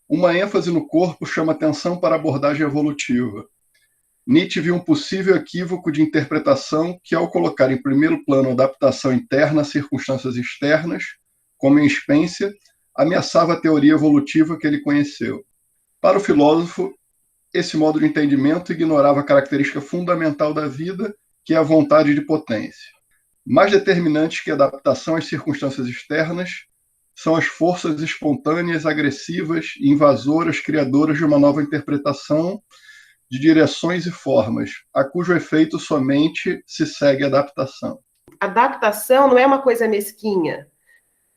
Uma ênfase no corpo chama atenção para a abordagem evolutiva. Nietzsche viu um possível equívoco de interpretação que, ao colocar em primeiro plano a adaptação interna a circunstâncias externas, como em Spencer, ameaçava a teoria evolutiva que ele conheceu. Para o filósofo, esse modo de entendimento ignorava a característica fundamental da vida, que é a vontade de potência. Mais determinantes que a adaptação às circunstâncias externas são as forças espontâneas, agressivas e invasoras, criadoras de uma nova interpretação de direções e formas, a cujo efeito somente se segue a adaptação. Adaptação não é uma coisa mesquinha.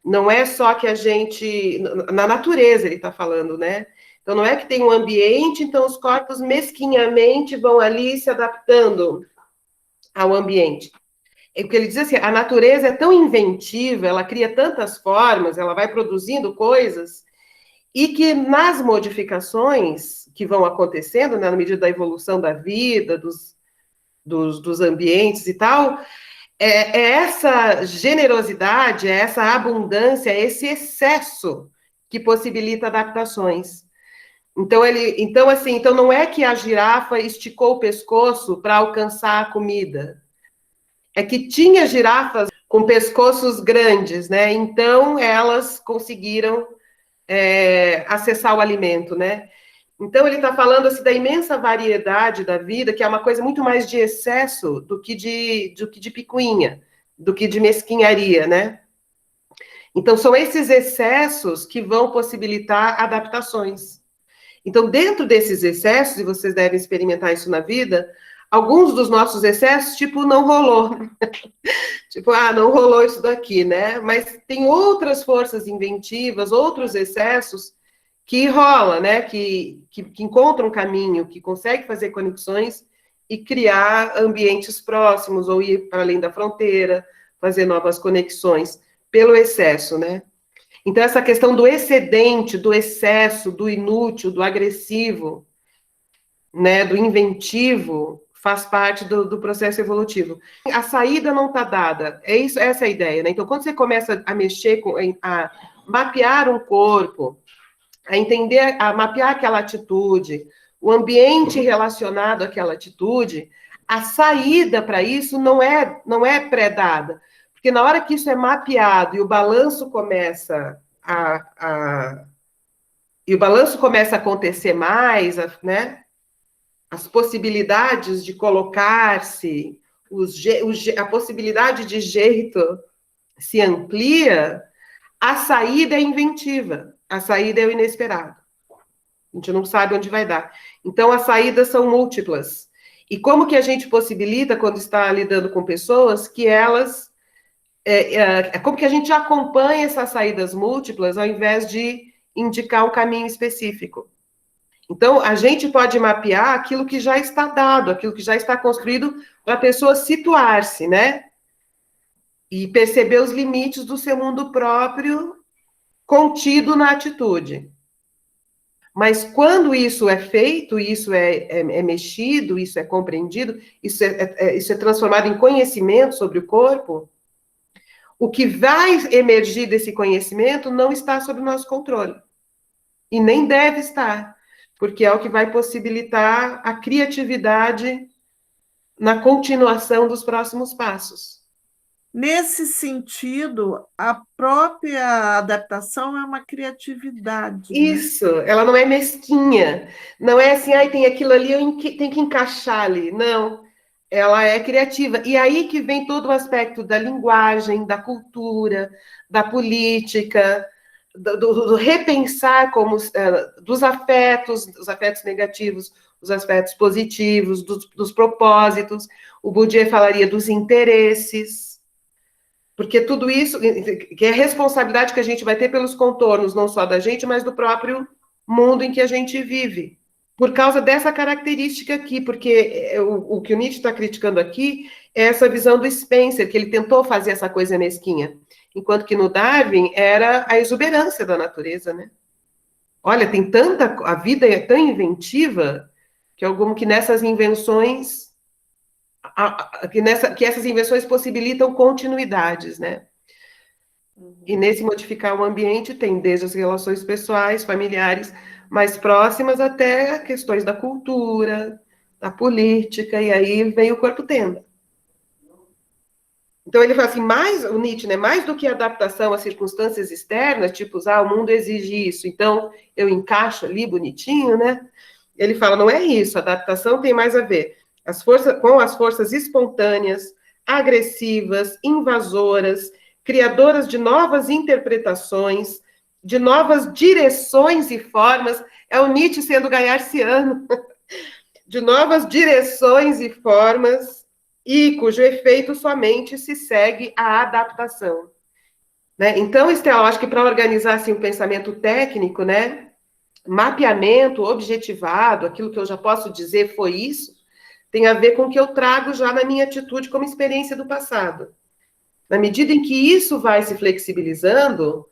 Não é só que a gente... Na natureza ele está falando, né? Então não é que tem um ambiente, então os corpos mesquinhamente vão ali se adaptando ao ambiente. É porque ele diz assim, a natureza é tão inventiva, ela cria tantas formas, ela vai produzindo coisas, e que nas modificações que vão acontecendo, né, na medida da evolução da vida, dos ambientes e tal, é essa generosidade, é essa abundância, é esse excesso que possibilita adaptações. Então não é que a girafa esticou o pescoço para alcançar a comida. É que tinha girafas com pescoços grandes, né? Então elas conseguiram acessar o alimento, né? Então ele está falando assim, da imensa variedade da vida, que é uma coisa muito mais de excesso do que de picuinha, do que de mesquinharia, né? Então são esses excessos que vão possibilitar adaptações. Então, dentro desses excessos, e vocês devem experimentar isso na vida, alguns dos nossos excessos, tipo, não rolou. Tipo, não rolou isso daqui, né? Mas tem outras forças inventivas, outros excessos que rola, né? Que encontram um caminho, que consegue fazer conexões e criar ambientes próximos, ou ir para além da fronteira, fazer novas conexões, pelo excesso, né? Então, essa questão do excedente, do excesso, do inútil, do agressivo, né, do inventivo, faz parte do processo evolutivo. A saída não está dada, essa é a ideia, né? Então, quando você começa a mexer, a mapear um corpo, a entender, a mapear aquela atitude, o ambiente relacionado àquela atitude, a saída para isso não é pré-dada. Porque na hora que isso é mapeado e o balanço começa a acontecer mais, né? As possibilidades de colocar-se, a possibilidade de jeito se amplia, a saída é inventiva, a saída é o inesperado. A gente não sabe onde vai dar. Então, as saídas são múltiplas. E como que a gente possibilita, quando está lidando com pessoas, que elas... como que a gente acompanha essas saídas múltiplas, ao invés de indicar um caminho específico? Então, a gente pode mapear aquilo que já está dado, aquilo que já está construído, para a pessoa situar-se, né? E perceber os limites do seu mundo próprio contido na atitude. Mas quando isso é feito, isso é mexido, isso é compreendido, isso é transformado em conhecimento sobre o corpo, o que vai emergir desse conhecimento não está sob o nosso controle. E nem deve estar, porque é o que vai possibilitar a criatividade na continuação dos próximos passos. Nesse sentido, a própria adaptação é uma criatividade. Isso, né? Ela não é mesquinha. Não é assim, tem aquilo ali, tem que encaixar ali. Não, ela é criativa. E aí que vem todo o aspecto da linguagem, da cultura, da política, do repensar como dos afetos negativos, os afetos positivos, dos propósitos. O Bourdieu falaria dos interesses. Porque tudo isso, que é responsabilidade que a gente vai ter pelos contornos, não só da gente, mas do próprio mundo em que a gente vive. Por causa dessa característica aqui, porque o que o Nietzsche está criticando aqui é essa visão do Spencer, que ele tentou fazer essa coisa mesquinha. Enquanto que no Darwin era a exuberância da natureza, né? Olha, a vida é tão inventiva que nessas invenções... que essas invenções possibilitam continuidades, né? E nesse modificar o ambiente tem desde as relações pessoais, familiares mais próximas, até questões da cultura, da política, e aí vem o corpo tenda. Então ele fala assim, o Nietzsche, né, mais do que adaptação às circunstâncias externas, tipo, o mundo exige isso, então eu encaixo ali bonitinho, né? Ele fala, não é isso, a adaptação tem mais a ver com as forças espontâneas, agressivas, invasoras, criadoras de novas interpretações, de novas direções e formas, é o Nietzsche sendo gaillardiano, de novas direções e formas, e cujo efeito somente se segue à adaptação. Né? Então, Estela, eu acho que para organizar assim, o pensamento técnico, né, mapeamento objetivado, aquilo que eu já posso dizer foi isso, tem a ver com o que eu trago já na minha atitude como experiência do passado. Na medida em que isso vai se flexibilizando,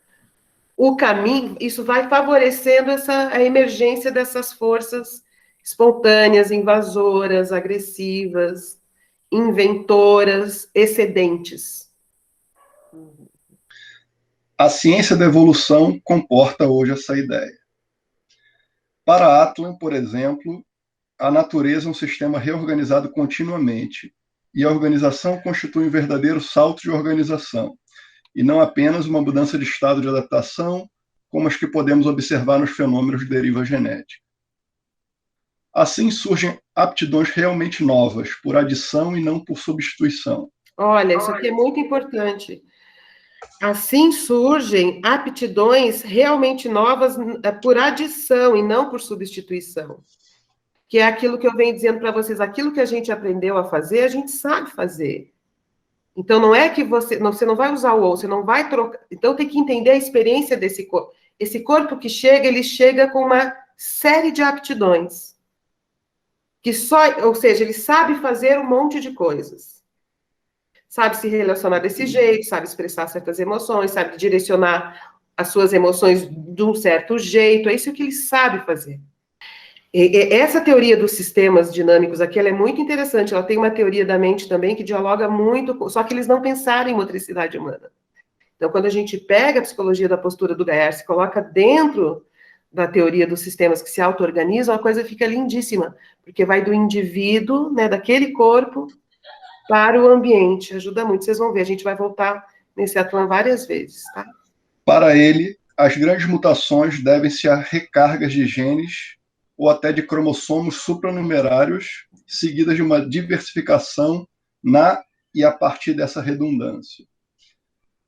o caminho, isso vai favorecendo a emergência dessas forças espontâneas, invasoras, agressivas, inventoras, excedentes. A ciência da evolução comporta hoje essa ideia. Para Atlan, por exemplo, a natureza é um sistema reorganizado continuamente, e a organização constitui um verdadeiro salto de organização, e não apenas uma mudança de estado de adaptação, como as que podemos observar nos fenômenos de deriva genética. Assim surgem aptidões realmente novas, por adição e não por substituição. Olha, isso aqui é muito importante. Assim surgem aptidões realmente novas por adição e não por substituição. Que é aquilo que eu venho dizendo para vocês, aquilo que a gente aprendeu a fazer, a gente sabe fazer. Então, não é que você não vai usar o ou, você não vai trocar. Então, tem que entender a experiência desse corpo. Esse corpo que chega, ele chega com uma série de aptidões. Ou seja, ele sabe fazer um monte de coisas. Sabe se relacionar desse jeito, sabe expressar certas emoções, sabe direcionar as suas emoções de um certo jeito. É isso que ele sabe fazer. Essa teoria dos sistemas dinâmicos aqui, ela é muito interessante, ela tem uma teoria da mente também que dialoga muito, só que eles não pensaram em motricidade humana. Então, quando a gente pega a psicologia da postura do Gaillard, se coloca dentro da teoria dos sistemas que se auto-organizam, a coisa fica lindíssima, porque vai do indivíduo, né, daquele corpo, para o ambiente, ajuda muito, vocês vão ver, a gente vai voltar nesse Atlan várias vezes, tá? Para ele, as grandes mutações devem-se a recargas de genes ou até de cromossomos supranumerários, seguidas de uma diversificação na e a partir dessa redundância.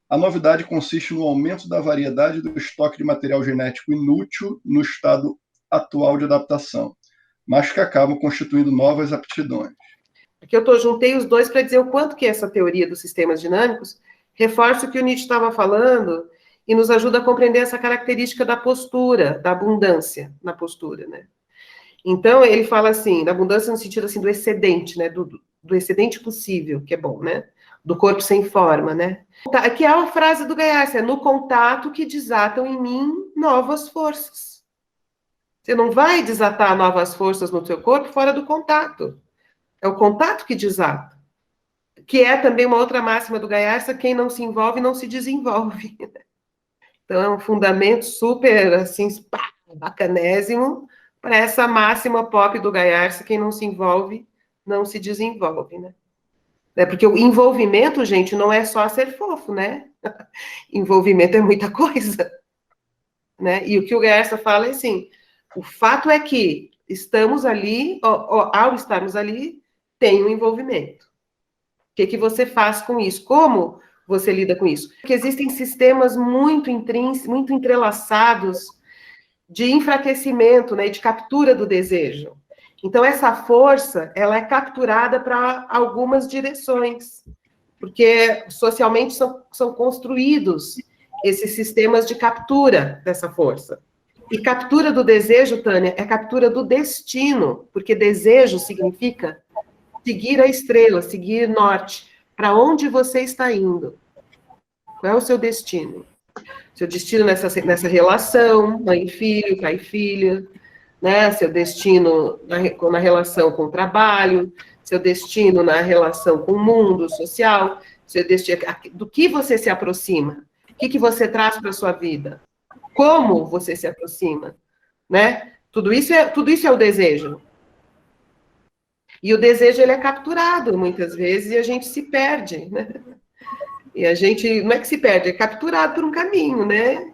A novidade consiste no aumento da variedade do estoque de material genético inútil no estado atual de adaptação, mas que acabam constituindo novas aptidões. Aqui eu juntei os dois para dizer o quanto que essa teoria dos sistemas dinâmicos reforça o que o Nietzsche estava falando e nos ajuda a compreender essa característica da postura, da abundância na postura, né? Então, ele fala assim, da abundância no sentido assim, do excedente, né? Do excedente possível, que é bom, né? Do corpo sem forma, né? Aqui é a frase do Gaillard, é no contato que desatam em mim novas forças. Você não vai desatar novas forças no seu corpo fora do contato. É o contato que desata. Que é também uma outra máxima do Gaillard, quem não se envolve não se desenvolve. Então, é um fundamento super, assim, bacanésimo, para essa máxima pop do Gaillard, quem não se envolve, não se desenvolve, né? Porque o envolvimento, gente, não é só ser fofo, né? Envolvimento é muita coisa, né? E o que o Gaillard fala é assim, o fato é que estamos ali, ao estarmos ali, tem um envolvimento. O que você faz com isso? Como você lida com isso? Porque existem sistemas muito entrelaçados de enfraquecimento, né, de captura do desejo. Então, essa força, ela é capturada para algumas direções, porque socialmente são construídos esses sistemas de captura dessa força. E captura do desejo, Tânia, é captura do destino, porque desejo significa seguir a estrela, seguir norte, para onde você está indo. Qual é o seu destino? Seu destino nessa relação, mãe e filho, pai e filha, né? Seu destino na relação com o trabalho, seu destino na relação com o mundo social, seu destino, do que você se aproxima, que você traz para a sua vida? Como você se aproxima? Né? Tudo isso é o desejo. E o desejo, ele é capturado, muitas vezes, e a gente se perde, né? E a gente, não é que se perde, é capturado por um caminho, né?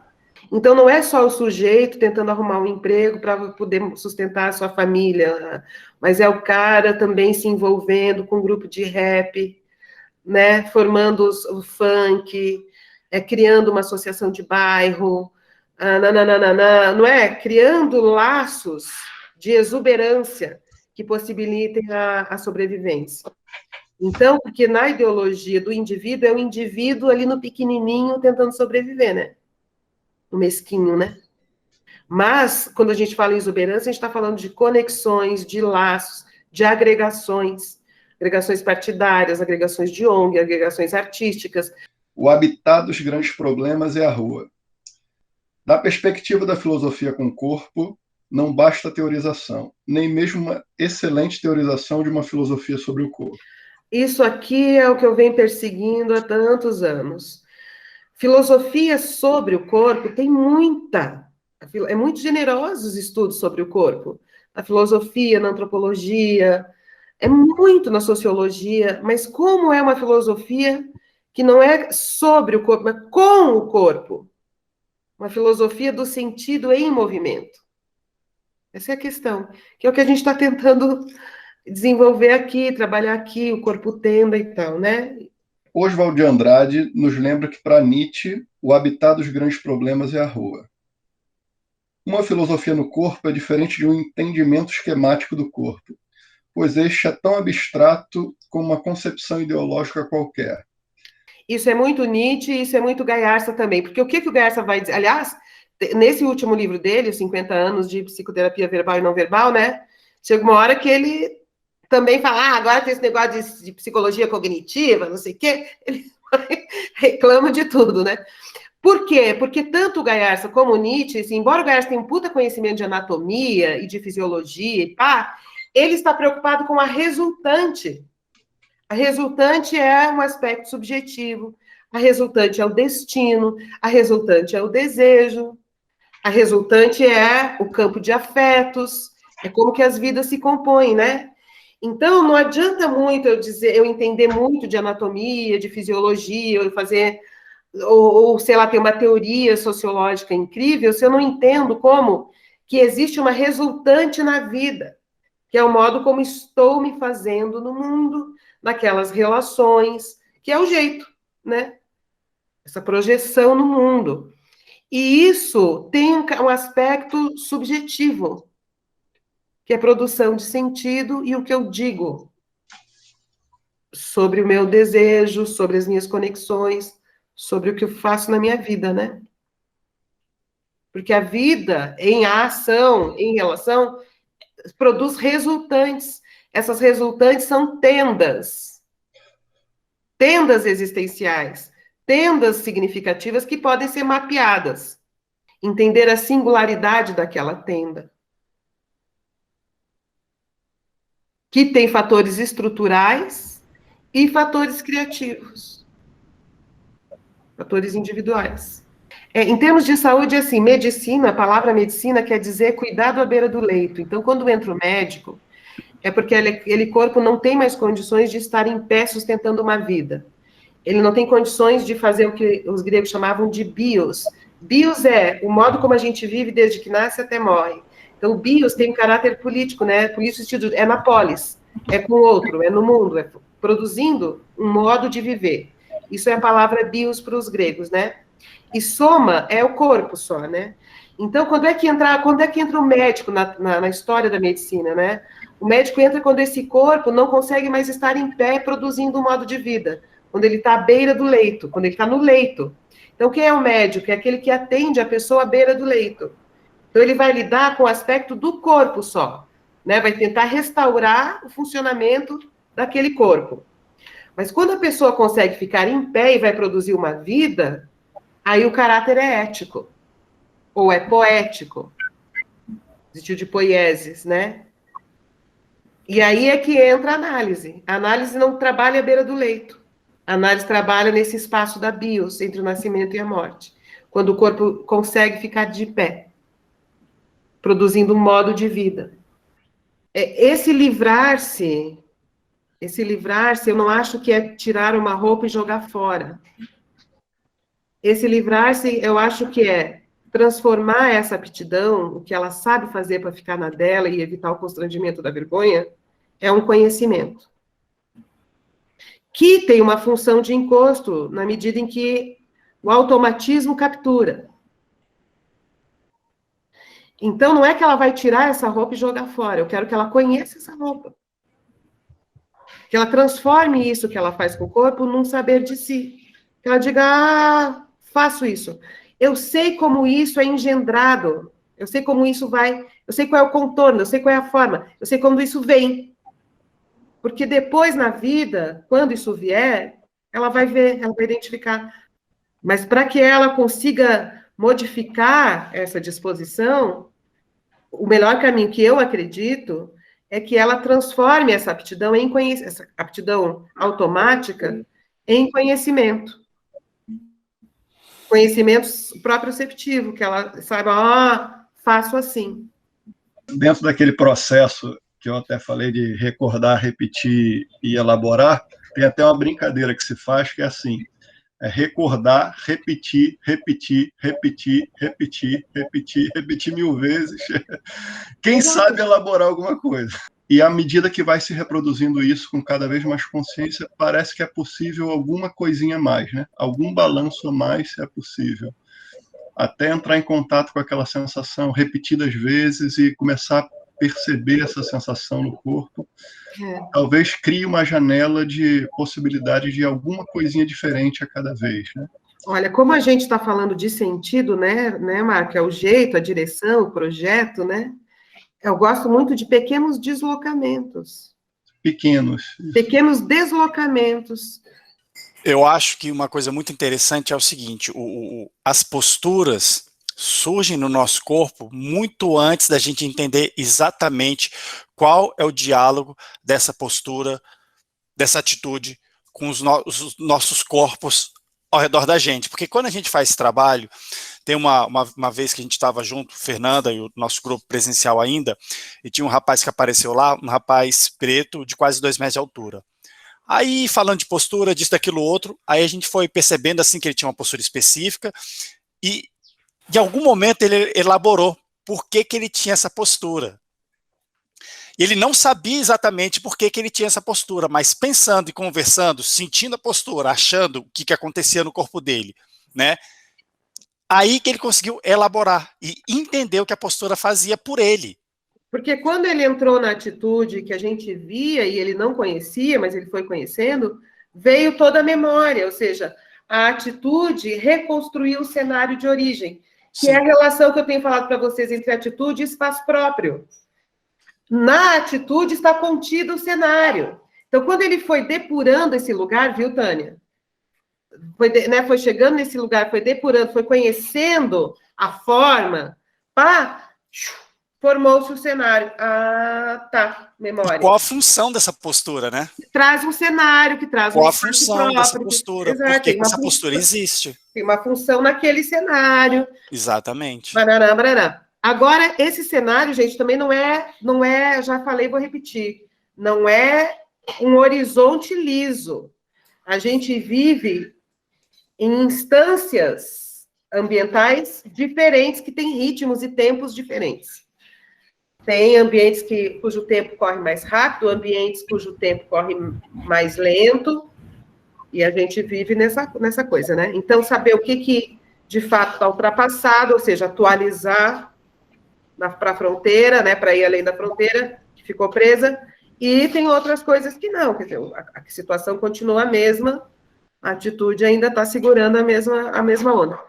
Então, não é só o sujeito tentando arrumar um emprego para poder sustentar a sua família, mas é o cara também se envolvendo com um grupo de rap, né? Formando o funk, criando uma associação de bairro, não é? Criando laços de exuberância que possibilitem a sobrevivência. Então, porque na ideologia do indivíduo, é o indivíduo ali no pequenininho tentando sobreviver, né? No mesquinho, né? Mas, quando a gente fala em exuberância, a gente está falando de conexões, de laços, de agregações partidárias, agregações de ONG, agregações artísticas. O habitat dos grandes problemas é a rua. Da perspectiva da filosofia com o corpo, não basta teorização, nem mesmo uma excelente teorização de uma filosofia sobre o corpo. Isso aqui é o que eu venho perseguindo há tantos anos. Filosofia sobre o corpo tem muita. É muito generoso os estudos sobre o corpo. Na filosofia, na antropologia, é muito na sociologia, mas como é uma filosofia que não é sobre o corpo, mas com o corpo? Uma filosofia do sentido em movimento. Essa é a questão, que é o que a gente está tentando desenvolver aqui, trabalhar aqui, o corpo tenda e tal, né? Oswald de Andrade nos lembra que, para Nietzsche, o habitat dos grandes problemas é a rua. Uma filosofia no corpo é diferente de um entendimento esquemático do corpo, pois este é tão abstrato como uma concepção ideológica qualquer. Isso é muito Nietzsche e isso é muito Gaiarsa também, porque o que o Gaiarsa vai dizer? Aliás, nesse último livro dele, os 50 anos de psicoterapia verbal e não verbal, né? Chega uma hora que ele também fala, agora tem esse negócio de psicologia cognitiva, não sei o quê, ele reclama de tudo, né? Por quê? Porque tanto o Gaiarsa como o Nietzsche, assim, embora o Gaiarsa tenha um puta conhecimento de anatomia e de fisiologia e pá, ele está preocupado com a resultante. A resultante é um aspecto subjetivo, a resultante é o destino, a resultante é o desejo, a resultante é o campo de afetos, é como que as vidas se compõem, né? Então, não adianta muito eu entender muito de anatomia, de fisiologia, ou fazer, ou sei lá, ter uma teoria sociológica incrível, se eu não entendo como que existe uma resultante na vida, que é o modo como estou me fazendo no mundo, naquelas relações, que é o jeito, né? Essa projeção no mundo. E isso tem um aspecto subjetivo, que é a produção de sentido e o que eu digo sobre o meu desejo, sobre as minhas conexões, sobre o que eu faço na minha vida, né? Porque a vida, em ação, em relação, produz resultantes. Essas resultantes são tendas existenciais, tendas significativas que podem ser mapeadas. Entender a singularidade daquela tenda. Que tem fatores estruturais e fatores criativos. Fatores individuais. Em termos de saúde, assim, medicina, a palavra medicina quer dizer cuidado à beira do leito. Então, quando entra o médico, é porque aquele corpo não tem mais condições de estar em pé sustentando uma vida. Ele não tem condições de fazer o que os gregos chamavam de bios. Bios é o modo como a gente vive desde que nasce até morre. Então, o bios tem um caráter político, né? Político é na polis, é com o outro, é no mundo, é produzindo um modo de viver. Isso é a palavra bios para os gregos, né? E soma é o corpo só, né? Então, quando é que entra o médico na história da medicina, né? O médico entra quando esse corpo não consegue mais estar em pé produzindo um modo de vida, quando ele está à beira do leito, quando ele está no leito. Então, quem é o médico? É aquele que atende a pessoa à beira do leito. Então, ele vai lidar com o aspecto do corpo só, né? Vai tentar restaurar o funcionamento daquele corpo. Mas quando a pessoa consegue ficar em pé e vai produzir uma vida, aí o caráter é ético, ou é poético. Existiu de poieses, né? E aí é que entra a análise. A análise não trabalha à beira do leito. A análise trabalha nesse espaço da bios, entre o nascimento e a morte, quando o corpo consegue ficar de pé, produzindo um modo de vida. Esse livrar-se, eu não acho que é tirar uma roupa e jogar fora. Esse livrar-se, eu acho que é transformar essa aptidão, o que ela sabe fazer para ficar na dela e evitar o constrangimento da vergonha, é um conhecimento. Que tem uma função de encosto, na medida em que o automatismo captura. Então, não é que ela vai tirar essa roupa e jogar fora, eu quero que ela conheça essa roupa. Que ela transforme isso que ela faz com o corpo num saber de si. Que ela diga, faço isso. Eu sei como isso é engendrado, eu sei como isso vai, eu sei qual é o contorno, eu sei qual é a forma, eu sei como isso vem. Porque depois, na vida, quando isso vier, ela vai ver, ela vai identificar. Mas para que ela consiga modificar essa disposição, o melhor caminho que eu acredito é que ela transforme essa aptidão essa aptidão automática em conhecimento. Conhecimento proprioceptivo, que ela saiba, faço assim. Dentro daquele processo que eu até falei de recordar, repetir e elaborar, tem até uma brincadeira que se faz, que é assim, é recordar, repetir, repetir, repetir, repetir, repetir, repetir 1000 vezes. Quem sabe elaborar alguma coisa. E à medida que vai se reproduzindo isso com cada vez mais consciência, parece que é possível alguma coisinha a mais, né? Algum balanço a mais é possível. Até entrar em contato com aquela sensação repetidas vezes e começar a perceber essa sensação no corpo. Talvez crie uma janela de possibilidade de alguma coisinha diferente a cada vez, né? Olha, como a gente está falando de sentido, né, Marco? É o jeito, a direção, o projeto, né? Eu gosto muito de pequenos deslocamentos. Pequenos deslocamentos. Eu acho que uma coisa muito interessante é o seguinte, as posturas surgem no nosso corpo muito antes da gente entender exatamente qual é o diálogo dessa postura, dessa atitude com os nossos corpos ao redor da gente. Porque quando a gente faz esse trabalho, tem uma vez que a gente estava junto, Fernanda e o nosso grupo presencial ainda, e tinha um rapaz que apareceu lá, um rapaz preto de quase 2 metros de altura. Aí, falando de postura, disso, daquilo, outro, aí a gente foi percebendo assim que ele tinha uma postura específica e, de algum momento, ele elaborou por que ele tinha essa postura. Ele não sabia exatamente por que ele tinha essa postura, mas pensando e conversando, sentindo a postura, achando o que acontecia no corpo dele, né? Aí que ele conseguiu elaborar e entender o que a postura fazia por ele. Porque quando ele entrou na atitude que a gente via e ele não conhecia, mas ele foi conhecendo, veio toda a memória, ou seja, a atitude reconstruiu o cenário de origem, que Sim. é a relação que eu tenho falado para vocês entre atitude e espaço próprio. Na atitude está contido o cenário. Então, quando ele foi depurando esse lugar, viu, Tânia? Foi chegando nesse lugar, foi depurando, foi conhecendo a forma, formou-se o cenário. Ah, tá, memória. E qual a função dessa postura, né? Traz um cenário, que traz qual um a função dessa postura? Exato, por que essa postura existe? Tem uma função naquele cenário. Exatamente. Barará, barará. Agora, esse cenário, gente, também não é, já falei, vou repetir, não é um horizonte liso. A gente vive em instâncias ambientais diferentes, que têm ritmos e tempos diferentes. Tem ambientes cujo tempo corre mais rápido, ambientes cujo tempo corre mais lento, e a gente vive nessa coisa, né? Então, saber o que de fato está ultrapassado, ou seja, atualizar para a fronteira, né, para ir além da fronteira, que ficou presa, e tem outras coisas que não, quer dizer, a situação continua a mesma, a atitude ainda está segurando a mesma onda.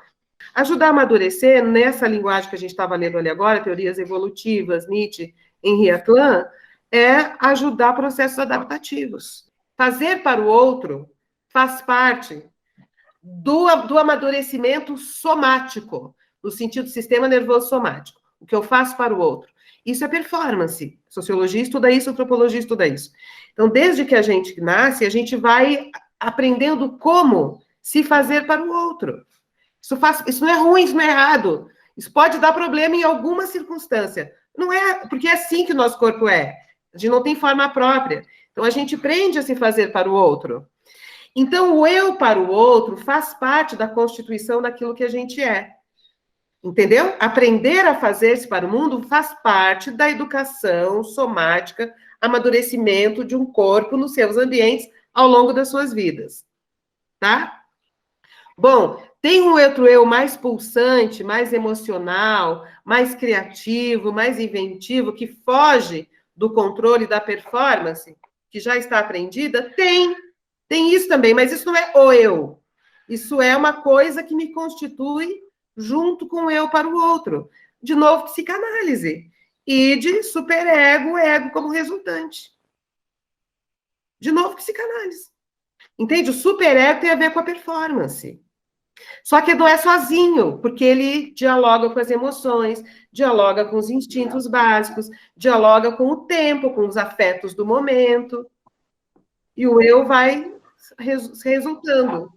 Ajudar a amadurecer, nessa linguagem que a gente estava lendo ali agora, teorias evolutivas, Nietzsche, Henri Atlan, é ajudar processos adaptativos. Fazer para o outro faz parte do amadurecimento somático, no sentido do sistema nervoso somático. O que eu faço para o outro. Isso é performance. Sociologia estuda isso, antropologia estuda isso. Então, desde que a gente nasce, a gente vai aprendendo como se fazer para o outro. Isso não é ruim, isso não é errado. Isso pode dar problema em alguma circunstância. Não é, porque é assim que o nosso corpo é. A gente não tem forma própria. Então, a gente aprende a se fazer para o outro. Então, o eu para o outro faz parte da constituição daquilo que a gente é. Entendeu? Aprender a fazer-se para o mundo faz parte da educação somática, amadurecimento de um corpo nos seus ambientes ao longo das suas vidas. Tá? Bom, tem um outro eu mais pulsante, mais emocional, mais criativo, mais inventivo, que foge do controle da performance, que já está aprendida? Tem isso também, mas isso não é o eu. Isso é uma coisa que me constitui junto com o eu para o outro. De novo, psicanálise. E de superego, ego como resultante. De novo, psicanálise. Entende? O superego tem a ver com a performance. Só que não é sozinho, porque ele dialoga com as emoções, dialoga com os instintos básicos, dialoga com o tempo, com os afetos do momento. E o eu vai resultando,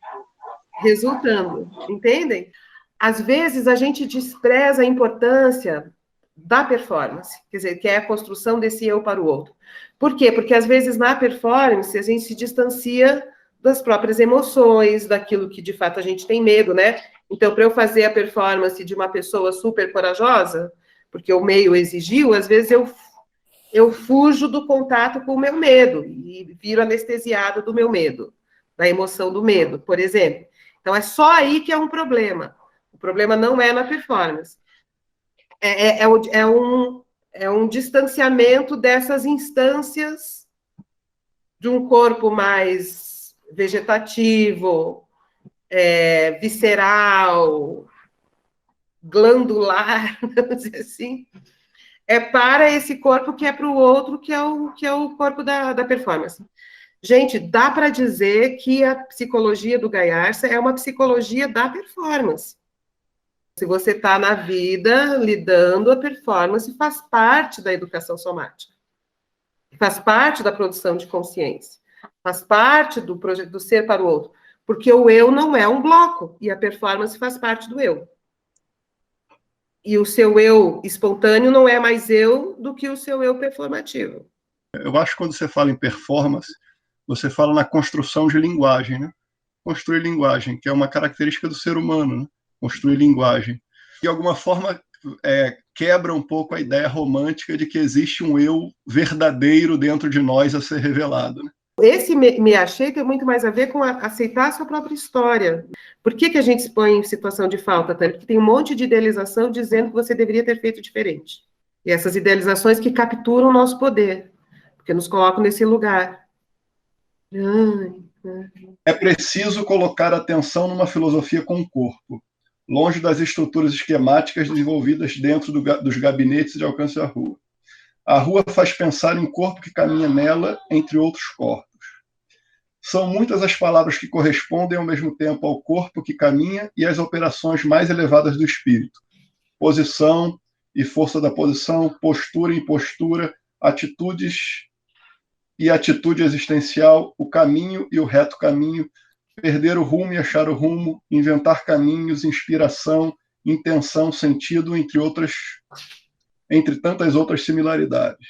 entendem? Às vezes, a gente despreza a importância da performance, quer dizer, que é a construção desse eu para o outro. Por quê? Porque, às vezes, na performance, a gente se distancia das próprias emoções, daquilo que, de fato, a gente tem medo, né? Então, para eu fazer a performance de uma pessoa super corajosa, porque o meio exigiu, às vezes eu fujo do contato com o meu medo e viro anestesiada do meu medo, da emoção do medo, por exemplo. Então, é só aí que é um problema. O problema não é na performance. É um distanciamento dessas instâncias de um corpo mais vegetativo, visceral, glandular, vamos dizer assim, para esse corpo que é para o outro, que é o corpo da performance. Gente, dá para dizer que a psicologia do Gaiarsa é uma psicologia da performance. Se você está na vida lidando, a performance faz parte da educação somática. Faz parte da produção de consciência. Faz parte do projeto do ser para o outro. Porque o eu não é um bloco, e a performance faz parte do eu. E o seu eu espontâneo não é mais eu do que o seu eu performativo. Eu acho que quando você fala em performance, você fala na construção de linguagem, né? Construir linguagem, que é uma característica do ser humano, né? Construir linguagem. De alguma forma, quebra um pouco a ideia romântica de que existe um eu verdadeiro dentro de nós a ser revelado, né? Esse me achei tem muito mais a ver com aceitar a sua própria história. Por que a gente se põe em situação de falta, Tânia? Porque tem um monte de idealização dizendo que você deveria ter feito diferente. E essas idealizações que capturam o nosso poder, porque nos colocam nesse lugar. É preciso colocar atenção numa filosofia com o corpo, longe das estruturas esquemáticas desenvolvidas dentro dos gabinetes de alcance à rua. A rua faz pensar em um corpo que caminha nela, entre outros corpos. São muitas as palavras que correspondem ao mesmo tempo ao corpo que caminha e às operações mais elevadas do espírito. Posição e força da posição, postura e impostura, atitudes e atitude existencial, o caminho e o reto caminho, perder o rumo e achar o rumo, inventar caminhos, inspiração, intenção, sentido, entre tantas outras similaridades.